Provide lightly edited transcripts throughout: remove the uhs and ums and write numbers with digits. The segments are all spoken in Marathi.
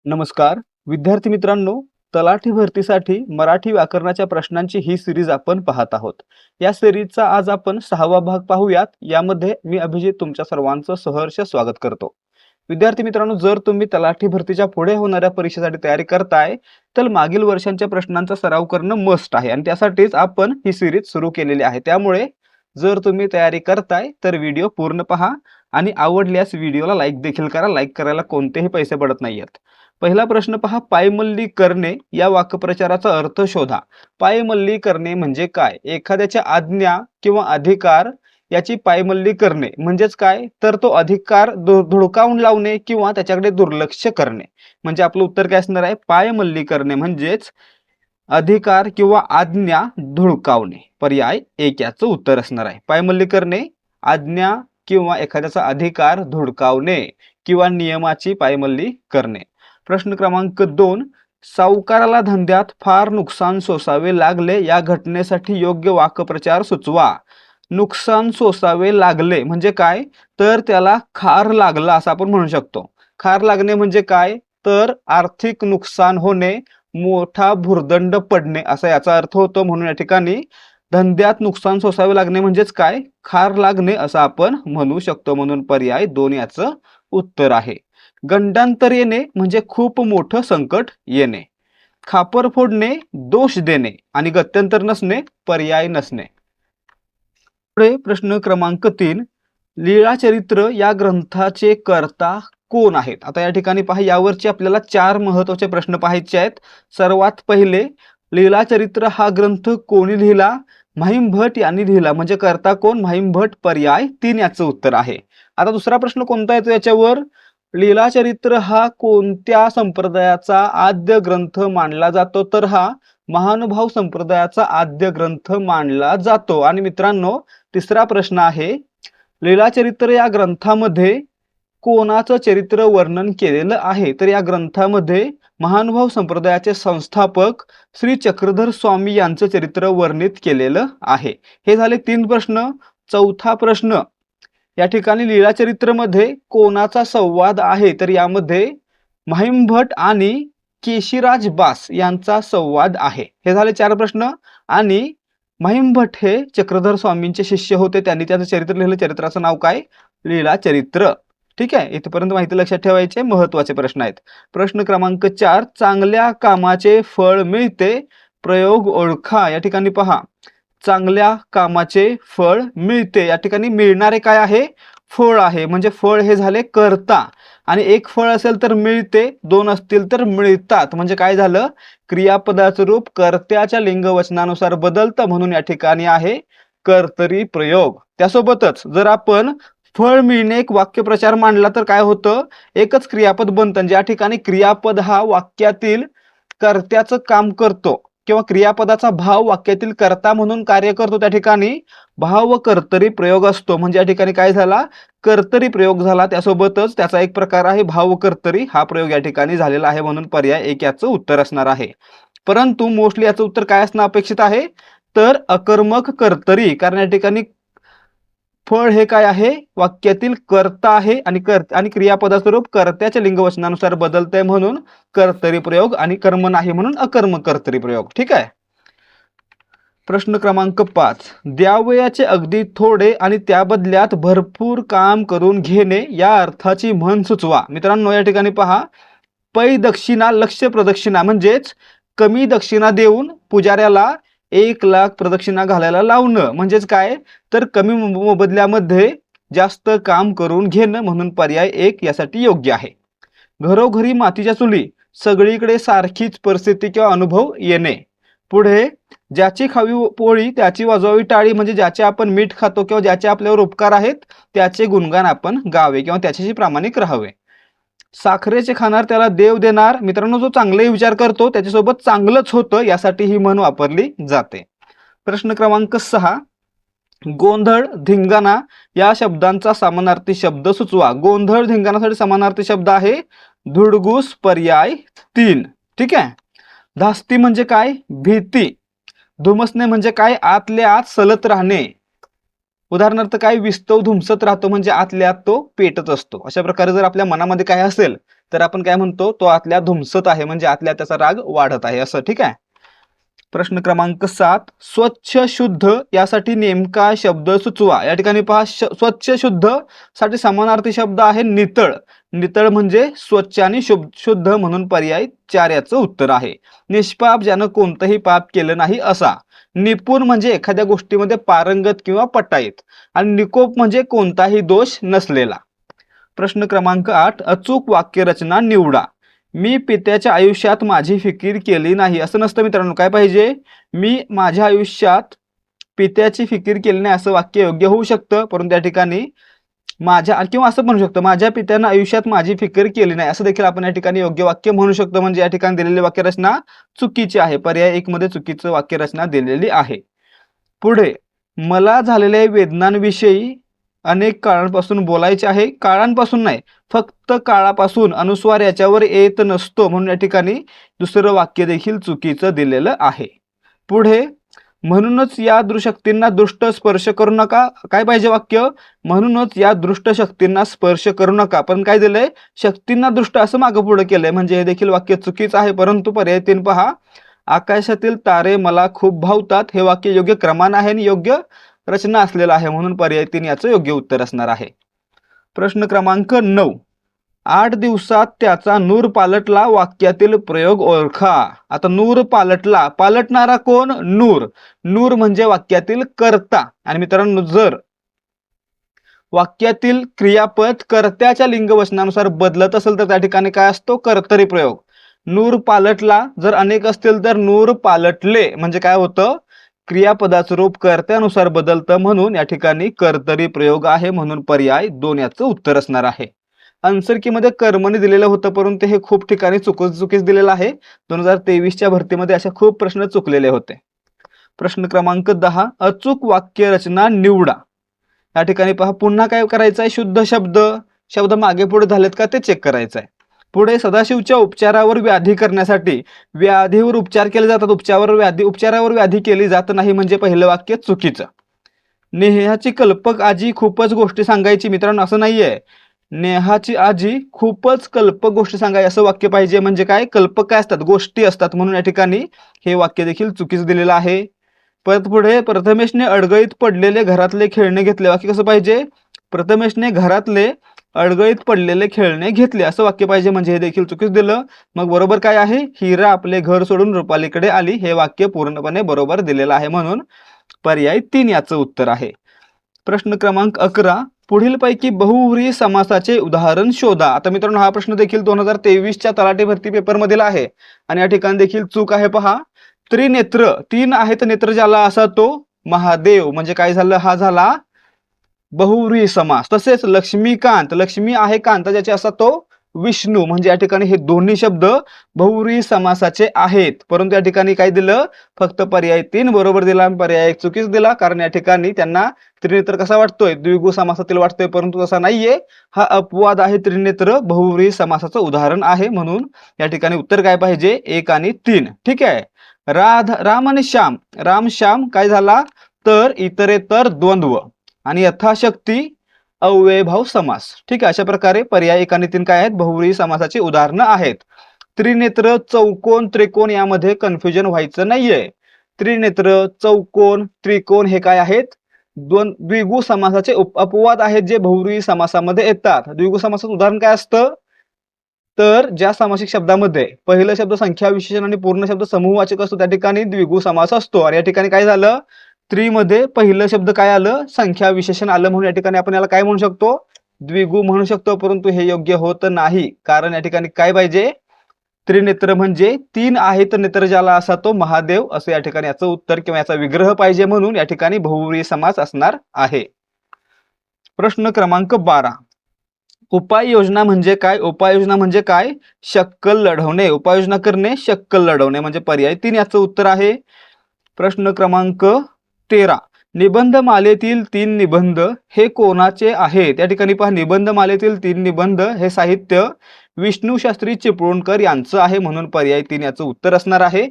नमस्कार विद्यार्थी मित्रांनो, तलाठी भरतीसाठी मराठी व्याकरणाच्या प्रश्नांची ही सिरीज आपण पाहत आहोत. या सिरीजचा आज आपण 6वा भाग पाहूयात. यामध्ये मी अभिजित तुमच्या सर्वांचं सहर्ष स्वागत करतो. विद्यार्थी मित्रांनो, जर तुम्ही तलाठी भरतीच्या पुढे होणाऱ्या परीक्षेसाठी तयारी करताय तर मागील वर्षांच्या प्रश्नांचा सराव करणं मस्ट आहे आणि त्यासाठीच आपण ही सिरीज सुरू केलेली आहे. त्यामुळे जर तुम्ही तयारी करताय तर व्हिडिओ पूर्ण पहा आणि आवडल्यास व्हिडिओला लाईक देखील करा. लाईक करायला कोणतेही पैसे पडत नाहीयेत. पहिला प्रश्न पहा, पायमल्ली करणे या वाक्प्रचाराचा अर्थ शोधा. पायमल्ली करणे म्हणजे काय? एखाद्याच्या आज्ञा किंवा अधिकार याची पायमल्ली करणे म्हणजेच काय? तर तो अधिकार धुडकावून लावणे किंवा त्याच्याकडे दुर्लक्ष करणे. म्हणजे आपलं उत्तर काय असणार आहे? पायमल्ली करणे म्हणजेच अधिकार किंवा आज्ञा धुडकावणे. पर्याय एक याचं उत्तर असणार आहे. पायमल्ली करणे आज्ञा किंवा एखाद्याचा अधिकार धुडकावणे किंवा नियमाची पायमल्ली करणे. प्रश्न क्रमांक 2, सावकाराला धंद्यात फार नुकसान सोसावे लागले या घटनेसाठी योग्य वाक्प्रचार सुचवा. नुकसान सोसावे लागले म्हणजे काय? तर त्याला खार लागला असं आपण म्हणू शकतो. खार लागणे म्हणजे काय? तर आर्थिक नुकसान होणे, मोठा भुर्दंड पडणे असा याचा अर्थ होतो. म्हणून या ठिकाणी धंद्यात नुकसान सोसावे लागणे म्हणजेच काय? खार लागणे असं आपण म्हणू शकतो. म्हणून पर्याय 2 याचं उत्तर आहे. गंडांतर येणे म्हणजे खूप मोठं संकट येणे. खापर फोडणे दोष देणे आणि गत्यंतर नसणे पर्याय नसणे. पुढे प्रश्न क्रमांक 3, लीळाचरित्र या ग्रंथाचे कर्ता कोण आहेत? आता या ठिकाणी पहा, यावरची आपल्याला 4 महत्त्वाचे प्रश्न पाहायचे आहेत. सर्वात पहिले, लीळाचरित्र हा ग्रंथ कोणी लिहिला? महिम भट यांनी लिहिला. म्हणजे कर्ता कोण? महिम भट. पर्याय 3 याचं उत्तर आहे. आता दुसरा प्रश्न कोणता येतो याच्यावर? लीळाचरित्र हा कोणत्या संप्रदायाचा आद्य ग्रंथ मानला जातो? तर हा महानुभाव संप्रदायाचा आद्य ग्रंथ मानला जातो. आणि मित्रांनो, तिसरा प्रश्न आहे, लीळाचरित्र या ग्रंथामध्ये कोणाचं चरित्र वर्णन केलेलं आहे? तर या ग्रंथामध्ये महानुभाव संप्रदायाचे संस्थापक श्री चक्रधर स्वामी यांचं चरित्र वर्णित केलेलं आहे. हे झाले 3 प्रश्न. चौथा प्रश्न, या ठिकाणी लीळाचरित्रमध्ये कोणाचा संवाद आहे? तर यामध्ये महिम भट आणि केशीराज बास यांचा संवाद आहे. हे झाले 4 प्रश्न. आणि महिम भट हे चक्रधर स्वामींचे शिष्य होते. त्यांनी त्याचं चरित्र लिहिलं. चरित्राचं नाव काय? लीळाचरित्र. ठीक आहे, इथपर्यंत माहिती लक्षात ठेवायचे महत्त्वाचे प्रश्न आहेत. प्रश्न क्रमांक 4, चांगल्या कामाचे फळ मिळते, प्रयोग ओळखा. या ठिकाणी पहा, चांगल्या कामाचे फळ मिळते. या ठिकाणी मिळणारे काय आहे? फळ आहे. म्हणजे फळ हे झाले कर्ता. आणि एक फळ असेल तर मिळते, 2 असतील तर मिळतात. म्हणजे काय झालं? क्रियापदाचं रूप कर्त्याच्या लिंगवचनानुसार बदलतं. म्हणून या ठिकाणी आहे कर्तरी प्रयोग. त्यासोबतच जर आपण फळ मिळणे एक वाक्यप्रचार मांडला तर काय होतं? एकच क्रियापद बनतं. ज्या ठिकाणी क्रियापद हा वाक्यातील कर्त्याचं काम करतो किंवा क्रियापदाचा भाव वाक्यातील कर्ता म्हणून कार्य करतो, त्या ठिकाणी भाव व कर्तरी प्रयोग असतो. म्हणजे या ठिकाणी काय झाला? कर्तरी प्रयोग झाला. त्यासोबतच त्याचा एक प्रकार आहे भाव कर्तरी, हा प्रयोग या ठिकाणी झालेला आहे. म्हणून पर्याय 1 याचं उत्तर असणार आहे. परंतु मोस्टली याचं उत्तर काय असणं अपेक्षित आहे? तर अकर्मक कर्तरी. कारण या ठिकाणी फळ हे काय आहे? वाक्यातील कर्ता आहे आणि क्रियापदाचं रूप कर्त्याच्या लिंगवचनानुसार बदलतंय. म्हणून कर्तरी प्रयोग आणि कर्म नाही म्हणून अकर्मक कर्तरी प्रयोग. ठीक आहे. प्रश्न क्रमांक 5, द्यावयाचे अगदी थोडे आणि त्या बदल्यात भरपूर काम करून घेणे या अर्थाची म्हण सुचवा. मित्रांनो, या ठिकाणी पहा, पै दक्षिणा लक्ष प्रदक्षिणा म्हणजेच कमी दक्षिणा देऊन पुजाऱ्याला 1 लाख प्रदक्षिणा घालायला लावणं. म्हणजेच काय? तर कमी मोबदल्यामध्ये जास्त काम करून घेणं. म्हणून पर्याय 1 यासाठी योग्य आहे. घरोघरी मातीच्या चुली, सगळीकडे सारखीच परिस्थिती किंवा अनुभव येणे. पुढे, ज्याची खावी पोळी त्याची वाजवावी टाळी. म्हणजे ज्याचे आपण मीठ खातो किंवा ज्याचे आपल्यावर उपकार आहेत त्याचे गुणगान आपण गावे किंवा त्याच्याशी प्रामाणिक राहावे. साखरेचे खाणार त्याला देव देणार. मित्रांनो, जो चांगले विचार करतो त्याच्यासोबत चांगलंच होतं, यासाठी ही म्हण वापरली जाते. प्रश्न क्रमांक 6, गोंधळ धिंगाणा या शब्दांचा समानार्थी शब्द सुचवा. गोंधळ धिंगाणासाठी समानार्थी शब्द आहे धुडगूस. पर्याय 3. ठीक आहे. धास्ती म्हणजे काय? भीती. धुमसणे म्हणजे काय? आतल्या आत सलत राहणे. उदाहरणार्थ काय? विस्तव धुमसत राहतो म्हणजे आतल्या आत तो पेटत असतो. अशा प्रकारे जर आपल्या मनामध्ये काय असेल तर आपण काय म्हणतो, तो आतल्या धुमसत आहे, म्हणजे आतल्या त्याचा राग वाढत आहे असं. ठीक आहे. प्रश्न क्रमांक 7, स्वच्छ शुद्ध यासाठी नेमका शब्द सुचवा. या ठिकाणी पहा, स्वच्छ शुद्ध साठी समानार्थी शब्द आहे नितळ. नितळ म्हणजे स्वच्छ आणि शुद्ध, म्हणून पर्याय 4 याचं उत्तर आहे. निष्पाप, ज्यानं कोणतंही पाप केलं नाही असा. निपुण म्हणजे एखाद्या गोष्टीमध्ये पारंगत किंवा पटाईत. आणि निकोप म्हणजे कोणताही दोष नसलेला. प्रश्न क्रमांक 8, अचूक वाक्यरचना निवडा. मी पित्याच्या आयुष्यात माझी फिकीर केली नाही असं नसतं मित्रांनो. काय पाहिजे, मी माझ्या आयुष्यात पित्याची फिकीर केली नाही असं वाक्य योग्य होऊ शकतं, परंतु त्या ठिकाणी माझ्या, किंवा असं म्हणू शकतो, माझ्या पित्यानं आयुष्यात माझी फिकीर केली नाही असं देखील आपण या ठिकाणी योग्य वाक्य म्हणू शकतो. म्हणजे या ठिकाणी दिलेली वाक्यरचना चुकीची आहे. पर्याय 1 मध्ये चुकीचं वाक्यरचना दिलेली आहे. पुढे, मला झालेल्या वेदनांविषयी अनेक काळांपासून बोलायचे आहे. काळांपासून नाही, फक्त काळापासून अनुस्वार याच्यावर येत नसतो, म्हणून या ठिकाणी दुसरं वाक्य देखील चुकीचं दिलेलं आहे. पुढे, म्हणूनच या शक्तींना दुष्ट स्पर्श करू नका. काय पाहिजे वाक्य, म्हणूनच या दृष्ट शक्तींना स्पर्श करू नका. पण काय दिलंय, शक्तींना दृष्ट असं मागं पुढे केलंय, म्हणजे हे देखील वाक्य चुकीचं आहे. परंतु पर्याय 3 पहा, आकाशातील तारे मला खूप भावतात. हे वाक्य योग्य क्रमानं आहे आणि योग्य रचना असलेला आहे, म्हणून पर्याय 3 याचं योग्य उत्तर असणार आहे. प्रश्न क्रमांक 9, 8 दिवसात त्याचा नूर पालटला वाक्यातील प्रयोग ओळखा. आता नूर पालटला, पालटणारा कोण, नूर. नूर म्हणजे वाक्यातील कर्ता. आणि मित्रांनो, जर वाक्यातील क्रियापद कर्त्याच्या लिंगवचनानुसार बदलत असेल तर त्या ठिकाणी काय असतो, कर्तरी प्रयोग. नूर पालटला जर अनेक असतील तर नूर पालटले म्हणजे काय होतं, क्रियापदाचं रूप कर्त्यानुसार बदलतं, म्हणून या ठिकाणी कर्तरी प्रयोग आहे, म्हणून पर्याय 2 याचं उत्तर असणार आहे. आन्सर की मध्ये कर्मणी दिलेलं होतं, परंतु हे खूप ठिकाणी चुकीच दिलेलं आहे. 2023च्या भरतीमध्ये अशा खूप प्रश्न चुकलेले होते. प्रश्न क्रमांक 10, अचूक वाक्य रचना निवडा. या ठिकाणी पहा, पुन्हा काय करायचं आहे, शुद्ध शब्द मागे पुढे झालेत का ते चेक करायचं आहे. पुढे, सदाशिवच्या उपचारावर व्याधी करण्यासाठी व्याधीवर उपचार केले जातात, उपचारावर व्याधी केली जात नाही, म्हणजे पहिलं वाक्य चुकीचं. नेहाची कल्पक आजी खूपच गोष्टी सांगायची. मित्रांनो, असं नाहीये, नेहाची आजी खूपच कल्पक गोष्टी सांगायची असं वाक्य पाहिजे. म्हणजे काय, कल्पक काय असतात, गोष्टी असतात, म्हणून या ठिकाणी हे वाक्य देखील चुकीचं दिलेलं आहे. परत पुढे, प्रथमेशने अडगळीत पडलेले घरातले खेळणे घेतले. वाक्य कसं पाहिजे, प्रथमेशने घरातले अडगळीत पडलेले खेळणे घेतले असं वाक्य पाहिजे, म्हणजे हे देखील चुकीचं दिलं. मग बरोबर काय आहे, हिरा आपले घर सोडून रुपालीकडे आली. हे वाक्य पूर्णपणे बरोबर दिलेलं आहे, म्हणून पर्याय 3 याचं उत्तर आहे. प्रश्न क्रमांक 11, पुढीलपैकी बहुव्रीही समासाचे उदाहरण शोधा. आता मित्रांनो, हा प्रश्न देखील 2023च्या तलाठी भरती पेपर मधील आहे आणि या ठिकाणी देखील चूक आहे. पहा, त्रिनेत्र, 3 आहेत नेत्र ज्याला असा तो महादेव, म्हणजे काय झालं, हा झाला बहुव्रीही समास. तसेच लक्ष्मीकांत, लक्ष्मी आहे कांत ज्याचे असा तो विष्णू, म्हणजे या ठिकाणी हे दोन्ही शब्द बहुव्रीही समासाचे आहेत. परंतु या ठिकाणी काय दिलं, फक्त पर्याय 3 बरोबर दिला, पर्याय 1 चुकीच दिला, कारण या ठिकाणी त्यांना त्रिनेत्र कसा वाटतोय, द्विगु समासातील वाटतोय, परंतु तसा नाहीये, हा अपवाद आहे. त्रिनेत्र बहुव्रीही समासाचं उदाहरण आहे, म्हणून या ठिकाणी उत्तर काय पाहिजे, 1 आणि 3. ठीक आहे. राम आणि श्याम, राम श्याम काय झाला, तर इतरेतर द्वंद्व आणि यथाशक्ती अव्ययभाव समास. ठीक आहे. अशा प्रकारे पर्याय 1 आणि 3 काय आहेत, बहुव्रीही समासाची उदाहरणं आहेत. त्रिनेत्र, चौकोन, त्रिकोण यामध्ये कन्फ्युजन व्हायचं नाहीये. त्रिनेत्र, चौकोन, त्रिकोण हे काय आहेत, द्विगु समासाचे अपवाद आहेत जे बहुव्रीही समासामध्ये येतात. द्विगु समासाचं उदाहरण काय असतं, तर ज्या सामासिक शब्दामध्ये पहिला शब्द संख्या विशेषण आणि पूर्ण शब्द समूहवाचक असतो त्या ठिकाणी द्विगु समास असतो. आणि या ठिकाणी काय झालं, त्रिमध्ये पहिलं शब्द काय आलं, संख्या विशेषण आलं, म्हणून या ठिकाणी आपण याला काय म्हणू शकतो, द्विगु म्हणू शकतो. परंतु हे योग्य होत नाही, कारण या ठिकाणी काय पाहिजे, त्रिनेत्र म्हणजे 3 आहेत नेत्र ज्याला असा तो महादेव, असं या ठिकाणी याचं उत्तर किंवा याचा विग्रह पाहिजे, म्हणून या ठिकाणी बहुव्रीही समास असणार आहे. प्रश्न क्रमांक 12, उपाययोजना म्हणजे काय, उपाययोजना म्हणजे काय, शक्कल लढवणे, उपाययोजना करणे, शक्कल लढवणे, म्हणजे पर्याय 3 याचं उत्तर आहे. प्रश्न क्रमांक 13, निबंधमालेतील 3 निबंध हे कोणाचे आहेत. या ठिकाणी पहा, निबंधमालेतील 3 निबंध हे साहित्य विष्णू शास्त्री चिपळूणकर यांचं आहे, म्हणून पर्याय 3 याचं उत्तर असणार आहे.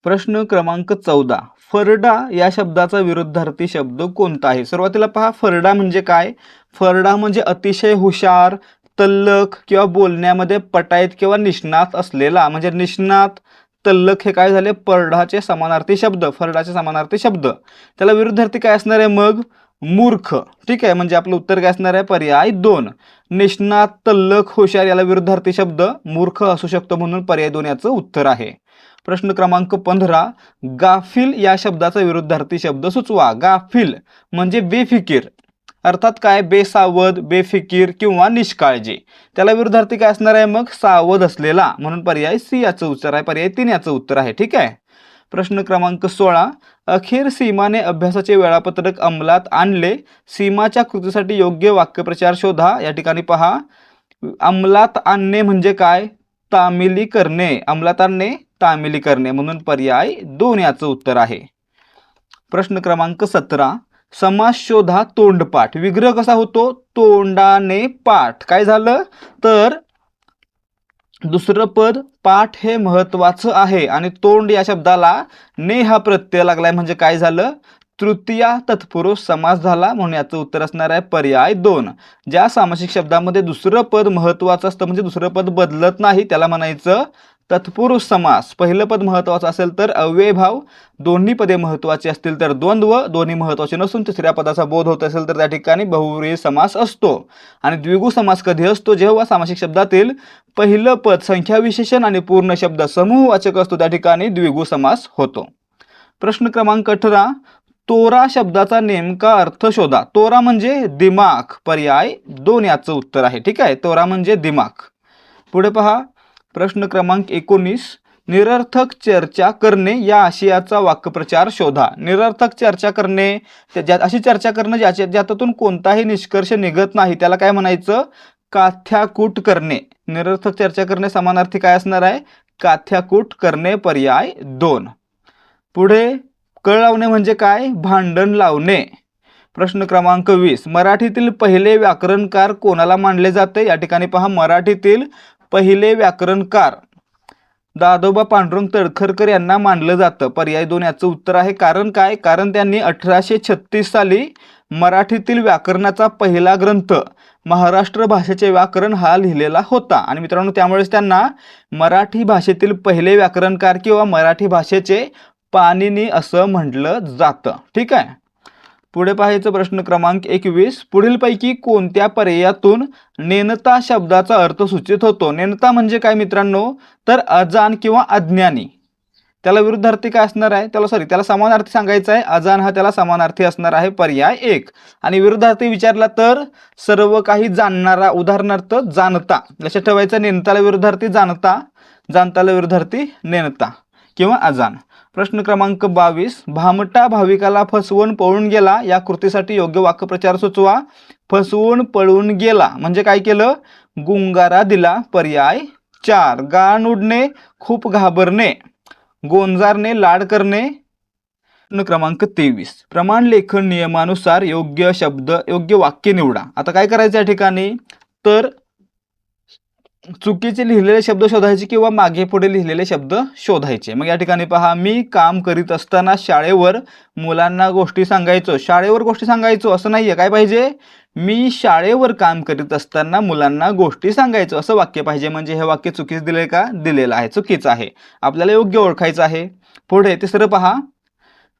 प्रश्न क्रमांक 14, फरडा या शब्दाचा विरुद्धार्थी शब्द कोणता आहे. सुरुवातीला पहा, फरडा म्हणजे काय, फरडा म्हणजे अतिशय हुशार, तल्लख किंवा बोलण्यामध्ये पटाईत किंवा निष्णात असलेला, म्हणजे निष्णात तल्लख हे काय झाले, फरडाचे समानार्थी शब्द. त्याला विरुद्धार्थी काय असणार आहे मग, मूर्ख. ठीक आहे, म्हणजे आपलं उत्तर काय असणार आहे, पर्याय 2. निष्णात तल्लख हुशार याला विरुद्धार्थी शब्द मूर्ख असू शकतो, म्हणून पर्याय 2 याचं उत्तर आहे. प्रश्न क्रमांक 15, गाफील या शब्दाचा विरुद्धार्थी शब्द सुचवा. गाफील म्हणजे बेफिकीर, अर्थात काय, बेसावध, बेफिकीर किंवा निष्काळजी. त्याला विरुद्धार्थी काय असणार आहे मग, सावध असलेला, म्हणून पर्याय सी याचं उत्तर आहे, पर्याय 3 याचं उत्तर आहे. ठीक आहे. प्रश्न क्रमांक 16, अखेर सीमाने अभ्यासाचे वेळापत्रक अंमलात आणले. सीमाच्या कृतीसाठी योग्य वाक्यप्रचार शोधा. या ठिकाणी पहा, अंमलात आणणे म्हणजे काय, तामिली करणे. अंमलात आणणे, तामिली करणे, म्हणून पर्याय 2 याचं उत्तर आहे. प्रश्न क्रमांक 17, समास शोधा तोंडपाठ. विग्रह कसा होतो, तोंडाने पाठ. काय झालं तर दुसरं पद पाठ हे महत्वाचं आहे आणि तोंड या शब्दाला ने हा प्रत्यय लागलाय, म्हणजे काय झालं, तृतीया तत्पुरुष समास झाला, म्हणून याचं उत्तर असणार आहे पर्याय 2. ज्या सामासिक शब्दामध्ये दुसरं पद महत्वाचं असतं, म्हणजे दुसरं पद बदलत नाही, त्याला म्हणायचं तत्पुरुष समास. पहिलं पद महत्वाचं असेल तर अव्ययभाव, दोन्ही पदे महत्वाची असतील तर द्वंद्व, दोन्ही महत्वाचे नसून तिसऱ्या पदाचा बोध होत असेल तर त्या ठिकाणी बहुव्रीही समास असतो. आणि द्विगु समास कधी असतो, जेव्हा सामासिक शब्दातील पहिलं पद संख्या विशेषण आणि पूर्ण शब्द समूहवाचक असतो, त्या ठिकाणी द्विगु समास होतो. प्रश्न क्रमांक 18, तोरा शब्दाचा नेमका अर्थ शोधा. तोरा म्हणजे दिमाग, पर्याय 2 याचं उत्तर आहे. ठीक आहे, तोरा म्हणजे दिमाग. पुढे पहा, प्रश्न क्रमांक 19, निरर्थक चर्चा करणे या आशयाचा वाक्यप्रचार शोधा. निरर्थक चर्चा करणे, अशी चर्चा करणं ज्यातून कोणताही निष्कर्ष निघत नाही, त्याला काय म्हणायचं, काथ्याकूट करणे. निरर्थक चर्चा करणे समानार्थी काय असणार आहे, काथ्याकूट करणे, पर्याय 2. पुढे कळ लावणे म्हणजे काय, भांडण लावणे. प्रश्न क्रमांक 20, मराठीतील पहिले व्याकरणकार कोणाला मानले जाते. या ठिकाणी पहा, मराठीतील पहिले व्याकरणकार दादोबा पांडुरंग तळखरकर यांना मानलं जातं, पर्याय 2 याचं उत्तर आहे. कारण काय, कारण त्यांनी 1836 साली मराठीतील व्याकरणाचा पहिला ग्रंथ महाराष्ट्र भाषेचे व्याकरण हा लिहिलेला होता. आणि मित्रांनो, त्यामुळेच त्यांना मराठी भाषेतील पहिले व्याकरणकार किंवा मराठी भाषेचे पाणिनी असं म्हटलं जातं. ठीक आहे. पुढे पाहायचं प्रश्न क्रमांक 21, पुढीलपैकी कोणत्या पर्यायातून नेनता शब्दाचा अर्थ सूचित होतो. नेनता म्हणजे काय मित्रांनो, तर अजान किंवा अज्ञानी. त्याला विरुद्धार्थी काय असणार आहे, त्याला समानार्थी सांगायचं आहे. अजान हा त्याला समानार्थी असणार आहे, पर्याय 1. आणि विरुद्धार्थी विचारला तर सर्व काही जाणणारा, उदाहरणार्थ जाणता. लक्षात ठेवायचं, नेनताला विरुद्धार्थी जाणता, जाणताला विरुद्धार्थी नेनता किंवा अजान. प्रश्न क्रमांक 22, भामटा भाविकाला फसवून पळून गेला या कृतीसाठी योग्य वाक्यप्रचार सुचवा. फसवून पळून गेला म्हणजे काय केलं, गुंगारा दिला, पर्याय 4. गाण उडणे, खूप घाबरणे, गोंजारणे, लाड करणे. प्रश्न क्रमांक 23, प्रमाण लेखन नियमानुसार योग्य वाक्य निवडा. आता काय करायचं या ठिकाणी, तर चुकीचे लिहिलेले शब्द शोधायचे किंवा मागे पुढे लिहिलेले शब्द शोधायचे. मग या ठिकाणी पहा, मी काम करीत असताना शाळेवर मुलांना गोष्टी सांगायचो. शाळेवर गोष्टी सांगायचो असं नाहीये, काय पाहिजे, मी शाळेवर काम करीत असताना मुलांना गोष्टी सांगायचो असं वाक्य पाहिजे. म्हणजे हे वाक्य चुकीचं दिलंय का, दिलेलं आहे, चुकीचं आहे, आपल्याला योग्य ओळखायचं आहे. पुढे तिसरं पहा,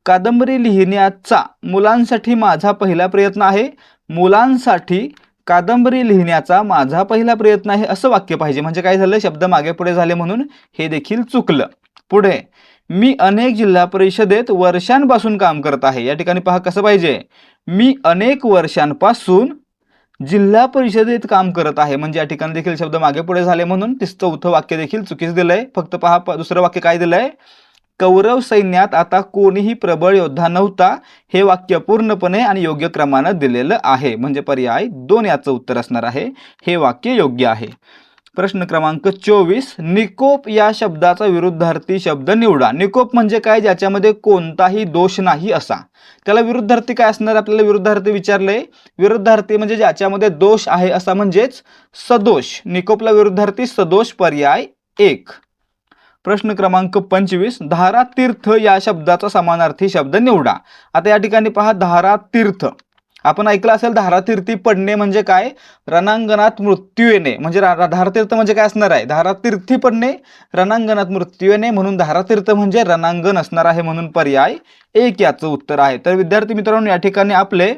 कादंबरी लिहिण्याचा मुलांसाठी माझा पहिला प्रयत्न आहे. मुलांसाठी कादंबरी लिहिण्याचा माझा पहिला प्रयत्न आहे असं वाक्य पाहिजे. म्हणजे काय झालं, शब्द मागे पुढे झाले म्हणून हे देखील चुकलं. पुढे, मी अनेक जिल्हा परिषदेत वर्षांपासून काम करत आहे. या ठिकाणी पहा कसं पाहिजे, मी अनेक वर्षांपासून जिल्हा परिषदेत काम करत आहे. म्हणजे या ठिकाणी देखील शब्द मागे पुढे झाले म्हणून चौथं वाक्य देखील चुकीचं दिलंय. फक्त पहा दुसरं वाक्य काय दिलंय, कौरव सैन्यात आता कोणीही प्रबळ योद्धा नव्हता. हे वाक्य पूर्णपणे आणि योग्य क्रमानं दिलेलं आहे. म्हणजे पर्याय 2 याचं उत्तर असणार आहे, हे वाक्य योग्य आहे. प्रश्न क्रमांक 24, निकोप या शब्दाचा विरुद्धार्थी शब्द निवडा. निकोप म्हणजे काय, ज्याच्यामध्ये कोणताही दोष नाही असा. त्याला विरुद्धार्थी काय असणार, आपल्याला विरुद्धार्थी विचारले. विरुद्धार्थी म्हणजे ज्याच्यामध्ये दोष आहे असा, म्हणजेच सदोष. निकोपला विरुद्धार्थी सदोष, पर्याय 1. प्रश्न क्रमांक 25, धारातीर्थ या शब्दाचा समानार्थी शब्द निवडा. आता या ठिकाणी पहा, धारातीर्थ आपण ऐकलं असेल धारातीर्थी पडणे म्हणजे काय, रणांगणात मृत्यू येणे. म्हणजे धारातीर्थ म्हणजे काय असणार आहे, धारातीर्थी पडणे, रणांगणात मृत्यू येणे, म्हणून धारातीर्थ म्हणजे रणांगण असणार आहे, म्हणून पर्याय 1 याचं उत्तर आहे. तर विद्यार्थी मित्रांनो, या ठिकाणी आपले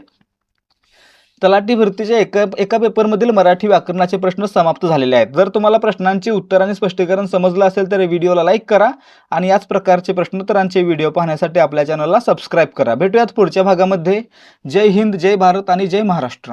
तलाठी भरतीच्या एका पेपरमधील मराठी व्याकरणाचे प्रश्न समाप्त झालेले आहेत. जर तुम्हाला प्रश्नांची उत्तर आणि स्पष्टीकरण समजलं असेल तर व्हिडिओला लाईक करा आणि याच प्रकारचे प्रश्नोत्तरांचे व्हिडिओ पाहण्यासाठी आपल्या चॅनलला सबस्क्राईब करा. भेटूयात पुढच्या भागामध्ये. जय हिंद, जय भारत आणि जय महाराष्ट्र.